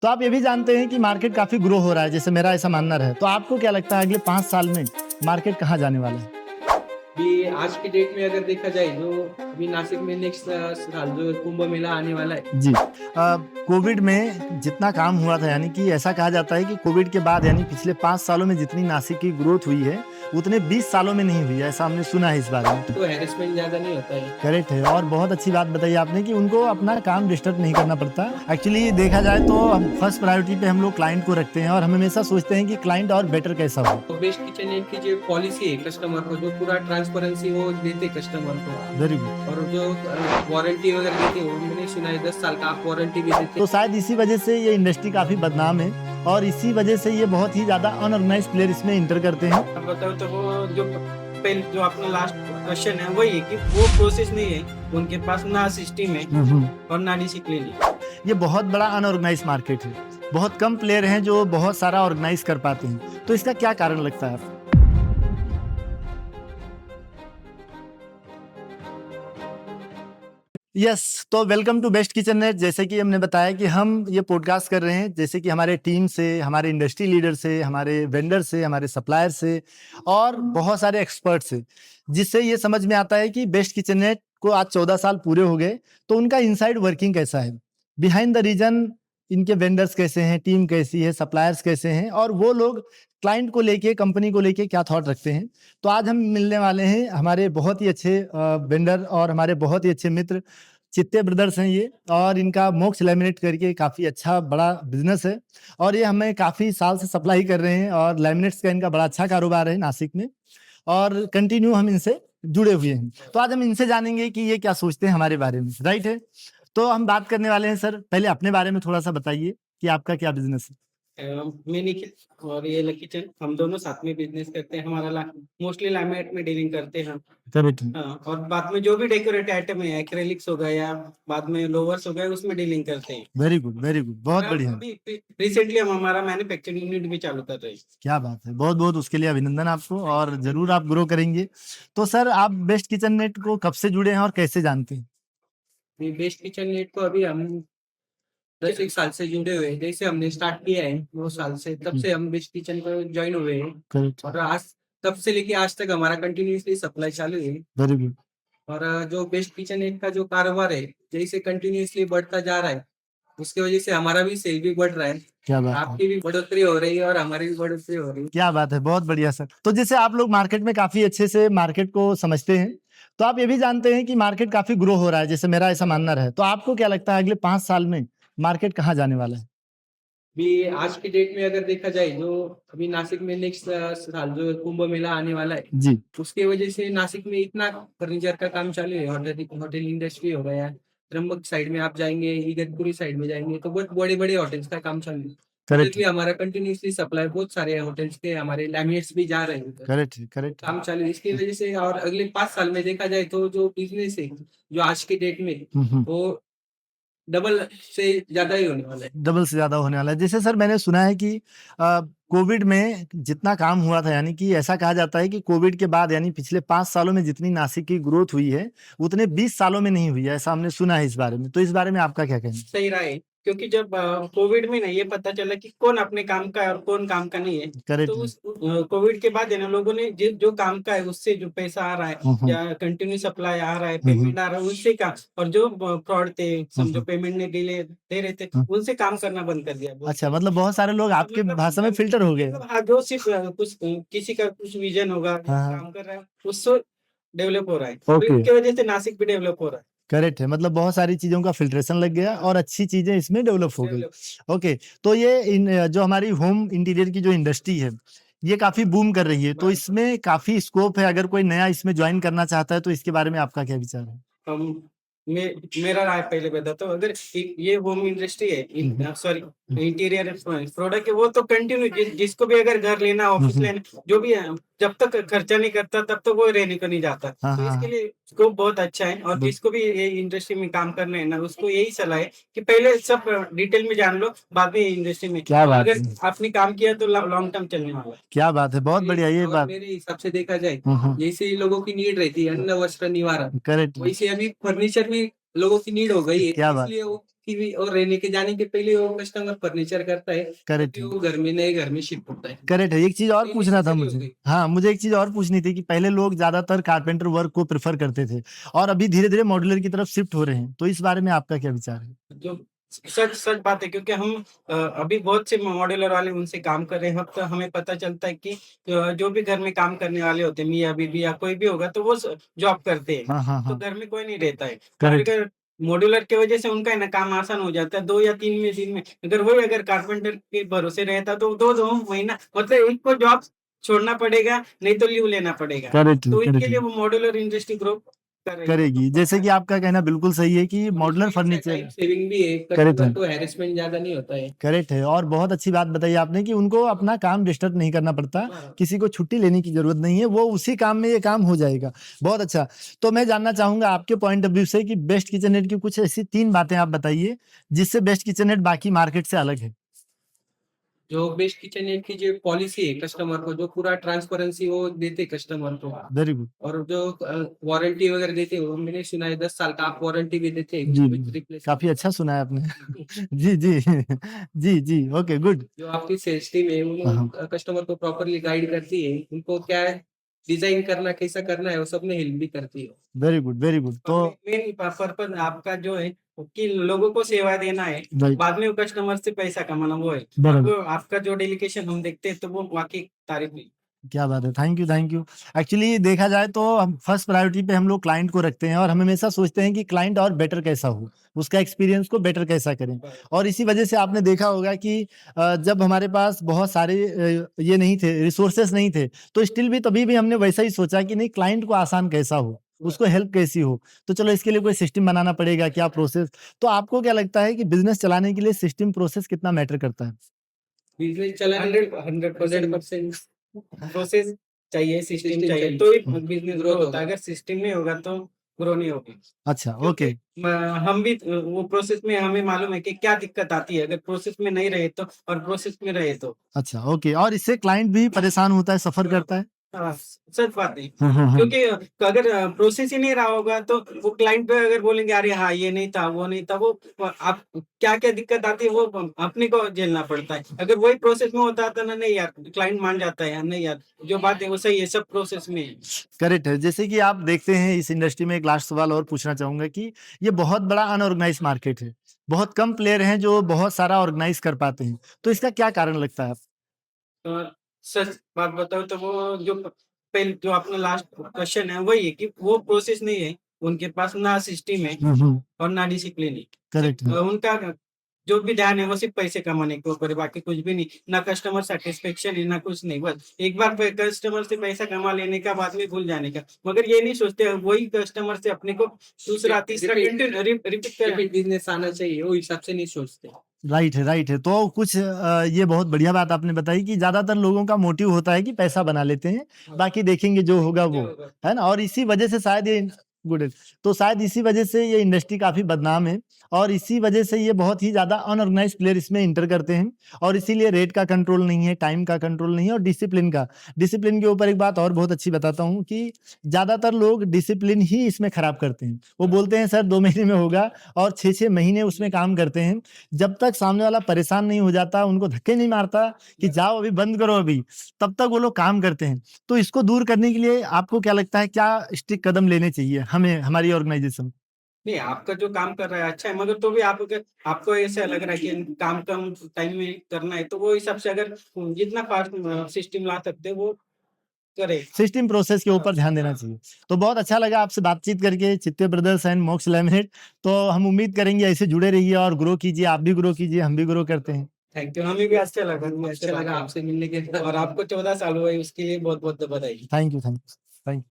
तो आप ये भी जानते हैं कि मार्केट काफ़ी ग्रो हो रहा है, जैसे मेरा ऐसा मानना है। तो आपको क्या लगता है अगले 5 साल में मार्केट कहाँ जाने वाला है? भी आज की डेट में अगर देखा जाए जो अभी नासिक में नेक्स्ट साल जो कुंभ मेला आने वाला है। जी। कोविड में जितना काम हुआ था, यानी कि ऐसा कहा जाता है कि कोविड के बाद यानी पिछले 5 सालों में जितनी नासिक की ग्रोथ हुई है, उतने 20 सालों में नहीं हुई है, ऐसा हमने सुना है इस बारे में। तो हैरेसमेंट ज्यादा नहीं होता है। करेक्ट है, और बहुत अच्छी बात बताई आपने कि उनको अपना काम डिस्टर्ब नहीं करना पड़ता। एक्चुअली देखा जाए तो हम फर्स्ट प्रायोरिटी पे हम लोग क्लाइंट को रखते हैं और हम हमेशा सोचते हैं कि क्लाइंट और बेटर कैसा हो। तो बेस्ट किचन एक की जो पॉलिसी है कस्टमर को जो पूरा ट्रांसपेरेंसी वो देते कस्टमर को। Very good. और जो वारंटी वगैरह देते हैं वो मैंने सुना है 10 साल का आप वारंटी भी देते तो शायद इसी वजह से ये इंडस्ट्री काफी बदनाम है और इसी वजह से ये बहुत ही ज्यादा अनऑर्गेनाइज प्लेयर इसमें इंटर करते हैं। अब बताओ तो वो जो पहले जो अपना लास्ट क्वेश्चन है वही है कि वो प्रोसेस नहीं है उनके पास, ना सिस्टम है और ना डिसिप्लिन है। ये बहुत बड़ा अनऑर्गेनाइज मार्केट है, बहुत कम प्लेयर हैं जो बहुत सारा ऑर्गेनाइज कर पाते हैं। तो इसका क्या कारण लगता है आपको? यस, तो welcome to best kitchen net. जैसे कि हमने बताया कि हम ये पॉडकास्ट कर रहे हैं, जैसे कि हमारे टीम से, हमारे इंडस्ट्री लीडर से, हमारे वेंडर से, हमारे सप्लायर से और बहुत सारे एक्सपर्ट से, जिससे ये समझ में आता है कि बेस्ट किचन नेट को आज 14 साल पूरे हो गए, तो उनका इनसाइड वर्किंग कैसा है, बिहाइंड द रीजन इनके वेंडर्स कैसे हैं, टीम कैसी है, सप्लायर्स कैसे हैं और वो लोग क्लाइंट को लेके, कंपनी को लेके क्या थॉट रखते हैं। तो आज हम मिलने वाले हैं हमारे बहुत ही अच्छे वेंडर और हमारे बहुत ही अच्छे मित्र चित्ते ब्रदर्स हैं ये, और इनका मोक्ष लैमिनेट करके काफ़ी अच्छा बड़ा बिजनेस है और ये हमें काफ़ी साल से सप्लाई कर रहे हैं और लैमिनेट्स का इनका बड़ा अच्छा कारोबार है नासिक में और कंटिन्यू हम इनसे जुड़े हुए हैं। तो आज हम इनसे जानेंगे कि ये क्या सोचते हैं हमारे बारे में, राइट है। तो हम बात करने वाले हैं। सर, पहले अपने बारे में थोड़ा सा बताइए कि आपका क्या बिजनेस है। मैं निखिल और ये लकी चंद, हम दोनों साथ में बिजनेस करते हैं। हमारा मोस्टली लैमिनेट में डीलिंग करते हैं हम। हाँ, और बाद में जो भी डेकोरेट आइटम है, एक्रेलिक्स हो गया या बाद में लोवर्स हो गए, उसमें डीलिंग करते हैं। वेरी गुड, वेरी गुड, बहुत और बढ़िया। अभी रिसेंटली हम हमारा मैन्युफैक्चरिंग यूनिट भी चालू कर रहे हैं। क्या बात है, बहुत बहुत उसके लिए अभिनंदन आपको और जरूर आप ग्रो करेंगे। तो सर, आप बेस्ट किचन नेट को कब से जुड़े हैं और कैसे जानते हैं? बेस्ट किचन नेट को अभी हम 10 एक साल से जुड़े हुए हैं। जैसे हमने स्टार्ट किया है 2 साल से, तब से हम बेस्ट किचन को ज्वाइन हुए हैं। करेक्ट। और आज तब से लेके आज तक हमारा कंटिन्यूअसली सप्लाई चालू है। Very good. और जो बेस्ट किचन एड का जो कारोबार है जैसे कंटिन्यूअसली बढ़ता जा रहा है, उसकी वजह से हमारा भी सेल भी बढ़ रहा है। क्या बात है, आपकी भी बढ़ोतरी हो रही है और हमारी भी बढ़ोतरी हो रही है। क्या बात है, बहुत बढ़िया सर। तो जैसे आप लोग मार्केट में काफी अच्छे से मार्केट को समझते हैं, तो आप ये भी जानते हैं कि मार्केट काफी ग्रो हो रहा है, जैसे मेरा ऐसा मानना है। तो आपको क्या लगता है अगले 5 साल में मार्केट कहाँ जाने वाला है? भी आज की डेट में अगर देखा जाए जो अभी नासिक में नेक्स्ट साल जो कुंभ मेला आने वाला है, जी। उसकी वजह से नासिक में इतना फर्नीचर का काम चालू है। होटल इंडस्ट्री हो गया, त्र्यंबक साइड में आप जाएंगे, इगतपुरी साइड में जाएंगे तो बहुत बड़े बड़े होटल्स का काम चालू है। करेक्ट, भी हमारा कंटिन्यूसली सप्लाई बहुत सारे होटल्स के हमारे लैमिनेट्स भी जा रहे हैं उधर। Correct, correct. काम चालू है इसकी वजह से। और अगले 5 साल में देखा जाए तो जो बिजनेस है जो आज की डेट में वो डबल से ज्यादा ही होने वाला है। डबल से ज्यादा होने वाला है। जैसे सर, मैंने सुना है कि कोविड में जितना काम हुआ था, यानी कि ऐसा कहा जाता है कि कोविड के बाद यानी पिछले 5 सालों में जितनी नासिक की ग्रोथ हुई है, उतने 20 सालों में नहीं हुई है, ऐसा हमने सुना है इस बारे में। तो इस बारे में आपका क्या कहना है? सही रहा है, क्योंकि जब कोविड में ना ये पता चला कि कौन अपने काम का है और कौन काम का नहीं है। करेक्ट तो है। उस कोविड के बाद है ना, लोगों ने जो काम का है उससे जो पैसा आ रहा है या कंटिन्यू सप्लाई आ रहा है, पेमेंट आ रहा है, उनसे काम। और जो फ्रॉड थे, समझो पेमेंट ने डिले दे रहे थे, उनसे काम करना बंद कर दिया। अच्छा, मतलब बहुत सारे लोग आपके भाषा में फिल्टर हो गए। मतलब हाँ, जो सिर्फ कुछ किसी का कुछ विजन होगा, हाँ। काम कर रहा है, उससे डेवलप हो रहा है। तो ओके। इसकी वजह से नासिक भी डेवलप हो रहा है। करेक्ट है, मतलब बहुत सारी चीजों का फिल्ट्रेशन लग गया और अच्छी चीजें इसमें डेवलप हो गई। डेवलप। ओके। तो ये जो हमारी होम इंटीरियर की जो इंडस्ट्री है, ये काफी बूम कर रही है, तो इसमें काफी स्कोप है। अगर कोई नया इसमें ज्वाइन करना चाहता है तो इसके बारे में आपका क्या विचार है? हम मैं मेरा राय पहले बताता हूँ। अगर ये होम इंडस्ट्री है, सॉरी इंटीरियर प्रोडक्ट है, वो तो कंटिन्यू जिसको भी अगर घर लेना, ऑफिस लेना, जो भी है, जब तक खर्चा नहीं करता तब तक वो रहने को नहीं जाता। हाँ, तो हाँ, इसके लिए स्कोप बहुत अच्छा है। और जिसको भी ये इंडस्ट्री में काम करना है ना, उसको यही सलाह है कि पहले सब डिटेल में जान लो, बाद में इंडस्ट्री में क्या बात अगर है, आपने काम किया तो लॉन्ग टर्म चलने वाला है। क्या बात है, बहुत बढ़िया ये और बात। मेरे हिसाब से देखा जाए जैसे लोगों की नीड रहती है अन्न वस्त्र निवारण, करेक्ट। वैसे अभी फर्नीचर में लोगों की नीड हो गई है, क्या बात। इसलिए वो की भी और रहने के जाने के पहले वो कस्टमर फर्नीचर करता है, करेक्ट फिर है, वो घर में नए घर में शिफ्ट होता है। करेक्ट है। एक चीज और ये पूछना था necessary हो मुझे, गई। हाँ मुझे एक चीज और पूछनी थी कि पहले लोग ज्यादातर कारपेंटर वर्क को प्रेफर करते थे और अभी धीरे धीरे मॉड्यूलर की तरफ शिफ्ट हो रहे हैं, तो इस बारे में आपका क्या विचार है? जो सच सच बात है, क्योंकि हम अभी बहुत से मॉड्यूलर वाले उनसे काम कर रहे हैं, तो हमें पता चलता है कि जो भी घर में काम करने वाले होते हैं, मियाँ बीबी या कोई भी होगा, तो वो जॉब करते हैं, हाँ हाँ तो हाँ, घर में कोई नहीं रहता है। और करेक्ट, अगर मॉड्यूलर की वजह से उनका है ना काम आसान हो जाता है, 2 या 3 में दिन में। अगर वही अगर कारपेंटर के भरोसे रहता तो 2-2 महीना मतलब एक को जॉब छोड़ना पड़ेगा, नहीं तो लीव लेना पड़ेगा। करेक्ट, तो इनके लिए करेक्ट वो मॉड्यूलर इंडस्ट्री ग्रो करेगी। करेगी। जैसे कि आपका कहना बिल्कुल सही है कि मॉड्यूलर फर्नीचर, टाइम सेविंग भी है, करेक्ट कस्टमर है, को हैरेसमेंट ज्यादा नहीं होता है। करेक्ट है। और बहुत अच्छी बात बताई आपने कि उनको अपना काम डिस्टर्ब नहीं करना पड़ता, हाँ। किसी को छुट्टी लेने की जरूरत नहीं है, वो उसी काम में ये काम हो जाएगा। बहुत अच्छा। तो मैं जानना चाहूंगा आपके पॉइंट ऑफ व्यू से कि बेस्ट किचननेट की कुछ ऐसी 3 बातें आप बताइए जिससे बेस्ट किचननेट बाकी मार्केट से अलग है। जो बेस्ट किचननेट की जो पॉलिसी है कस्टमर को, जो पूरा ट्रांसपेरेंसी वो देते कस्टमर को, वेरी गुड। और जो वारंटी वगैरह देते हो, मैंने सुना है 10 साल का आप वारंटी भी देते हैं जी, कुछ रिप्लेस। काफी अच्छा सुना है आपने। जी, जी। जी, जी, ओके गुड। जो आपकी सेल्स टीम है हाँ, वो कस्टमर को प्रॉपरली गाइड करती है, उनको क्या है डिजाइन करना, कैसा करना है, वो सब में हेल्प भी करती है। Very good, very good. तो मेन पर्पज आपका जो है कि लोगों को सेवा देना है, राइट, बाद में वो कस्टमर से पैसा कमाना, वो है। बराबर। तो आपका जो डेडिकेशन हम देखते हैं, तो वो वाकई तारीफ है। क्या बात है, thank you, thank you. Actually देखा जाए तो हम फर्स्ट प्रायोरिटी पे हम लोग क्लाइंट को रखते हैं और हम हमेशा सोचते हैं कि क्लाइंट और बेटर कैसा हो, उसका एक्सपीरियंस को बेटर कैसा करें। और इसी वजह से आपने देखा होगा कि जब हमारे पास बहुत सारे ये नहीं थे, रिसोर्सेस नहीं थे, तो स्टिल भी तभी भी हमने वैसा ही सोचा कि नहीं, क्लाइंट को आसान कैसा हो, उसको हेल्प कैसी हो, तो चलो इसके लिए कोई सिस्टम बनाना पड़ेगा, क्या प्रोसेस। तो आपको क्या लगता है कि बिजनेस चलाने के लिए सिस्टम प्रोसेस कितना मैटर करता है? बिजनेस चलाने 100% 100% प्रोसेस चाहिए, सिस्टम सिस्टम चाहिए, चाहिए, तो ही हम्म, बिजनेस ग्रो ग्रोथ होता है। होगा। अगर सिस्टम नहीं होगा तो ग्रो नहीं होगी। अच्छा, क्योंकि ओके। हम भी वो प्रोसेस में हमें मालूम है कि क्या दिक्कत आती है, अगर प्रोसेस में नहीं रहे तो, और प्रोसेस में रहे तो। अच्छा, ओके। और इससे क्लाइंट भी परेशान होता है, सफर करता है। हाँ, सच बात है। हाँ, हाँ, हाँ। क्योंकि अगर प्रोसेस ही नहीं रहा होगा, तो वो क्लाइंट पे अगर बोलेंगे अरे हाँ ये नहीं था, वो नहीं था, वो आप क्या क्या दिक्कत आती है वो अपने को झेलना पड़ता है। अगर वही प्रोसेस में होता था ना, नहीं यार क्लाइंट मान जाता है यार, नहीं यार जो बात है वो सही है, सब प्रोसेस में है। करेक्ट है। जैसे कि आप देखते हैं इस इंडस्ट्री में, एक लास्ट सवाल और पूछना चाहूंगा कि ये बहुत बड़ा अनऑर्गेनाइज मार्केट है, बहुत कम प्लेयर हैं जो बहुत सारा ऑर्गेनाइज कर पाते हैं, तो इसका क्या कारण लगता है आप? तो सच बात बताओ तो वो जो पहले जो अपना लास्ट क्वेश्चन है वही है कि वो प्रोसेस नहीं है उनके पास, ना सिस्टम है और ना डिसिप्लिन है। करेक्ट सिर्फ है, उनका जो भी ध्यान है वो सिर्फ पैसे कमाने के ऊपर है, बाकी कुछ भी नहीं। ना कस्टमर सेटिस्फेक्शन है, ना कुछ नहीं। बस एक बार कस्टमर से पैसा कमा लेने का, बाद में भूल जाने का। मगर ये नहीं सोचते वही कस्टमर से अपने को दूसरा तीसरा रिपीट कर। बिजनेस आना चाहिए, वो हिसाब से नहीं सोचते। राइट है, राइट है। तो कुछ ये बहुत बढ़िया बात आपने बताई कि ज्यादातर लोगों का मोटिव होता है कि पैसा बना लेते हैं, बाकी देखेंगे जो होगा वो, है ना। और इसी वजह से शायद ये गुड, तो शायद इसी वजह से ये इंडस्ट्री काफी बदनाम है और इसी वजह से ये बहुत ही ज्यादा अनऑर्गेनाइज प्लेयर इसमें इंटर करते हैं। और इसीलिए रेट का कंट्रोल नहीं है, टाइम का कंट्रोल नहीं है, और डिसिप्लिन के ऊपर एक बात और बहुत अच्छी बताता हूँ कि ज्यादातर लोग डिसिप्लिन ही इसमें खराब करते हैं। वो बोलते हैं सर 2 महीने में होगा और 6-6 महीने उसमें काम करते हैं। जब तक सामने वाला परेशान नहीं हो जाता, उनको धक्के नहीं मारता कि जाओ अभी बंद करो अभी, तब तक वो लोग काम करते हैं। तो इसको दूर करने के लिए आपको क्या लगता है, क्या स्ट्रिक्ट कदम लेने चाहिए हमें, हमारी ऑर्गेनाइजेशन? नहीं, आपका जो काम कर रहा है अच्छा है, मगर तो भी आपको ऐसा लग रहा है कि काम कम टाइम में करना है, तो वो हिसाब से अगर जितना फास्ट सिस्टम ला सकते हैं वो करे। सिस्टम प्रोसेस के ऊपर ध्यान देना चाहिए। तो बहुत अच्छा लगा आपसे बातचीत करके, चित्ते ब्रदर्स एंड मोक्ष लैमिनेट। तो हम उम्मीद करेंगे ऐसे जुड़े रहिए और ग्रो कीजिए, आप भी ग्रो कीजिए, हम भी ग्रो करते हैं। थैंक यू, हमें भी अच्छा लगा। अच्छा लगा आपसे मिलने के बाद। और आपको 14 साल हुए उसके लिए बहुत बहुत बधाई। Thank you, thank you, thank you.